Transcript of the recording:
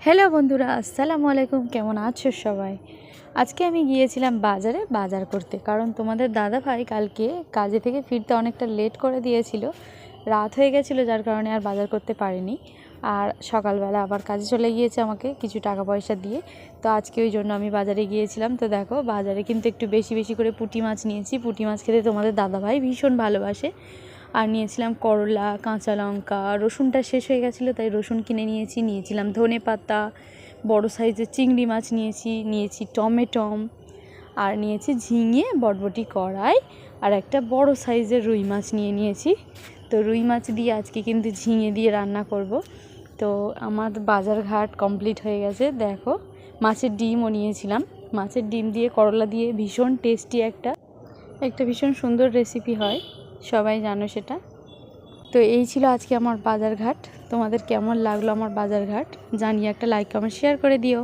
Hello বন্ধুরা, আসসালামু আলাইকুম। কেমন আছো সবাই? আজকে আমি গিয়েছিলাম বাজারে বাজার করতে, কারণ তোমাদের দাদা ভাই কালকে কাজে থেকে ফিরতে অনেকটা লেট করে দিয়েছিল, রাত হয়ে গেছিলো, যার কারণে আর বাজার করতে পারিনি। আর সকালবেলা আবার কাজে চলে গিয়েছে আমাকে কিছু টাকা পয়সা দিয়ে। তো আজকে ওই জন্য আমি বাজারে গিয়েছিলাম। তো দেখো, বাজারে কিন্তু একটু বেশি বেশি করে পুঁটি মাছ নিয়েছি। পুঁটি মাছ খেতে তোমাদের দাদা ভাই ভীষণ ভালোবাসে। আর নিয়েছিলাম করলা, কাঁচা লঙ্কা, রসুনটা শেষ হয়ে গেছিলো তাই রসুন কিনে নিয়েছিলাম ধনে পাতা, বড় সাইজের চিংড়ি মাছ নিয়েছি টমেটম, আর নিয়েছি ঝিঙে, বটবটি, কড়াই, আর একটা বড় সাইজের রুই মাছ নিয়েছি। তো রুই মাছ দিয়ে আজকে কিন্তু ঝিঙে দিয়ে রান্না করব। তো আমার বাজার ঘাট কমপ্লিট হয়ে গেছে। দেখো, মাছের ডিমও নিয়েছিলাম। মাছের ডিম দিয়ে করলা দিয়ে ভীষণ টেস্টি একটা ভীষণ সুন্দর রেসিপি হয়, সবাই জানো সেটা। তো এই ছিল আজকে আমার বাজার ঘাট। তোমাদের কেমন লাগলো আমার বাজার ঘাট জানিয়ে একটা লাইক কমেন্ট শেয়ার করে দিও।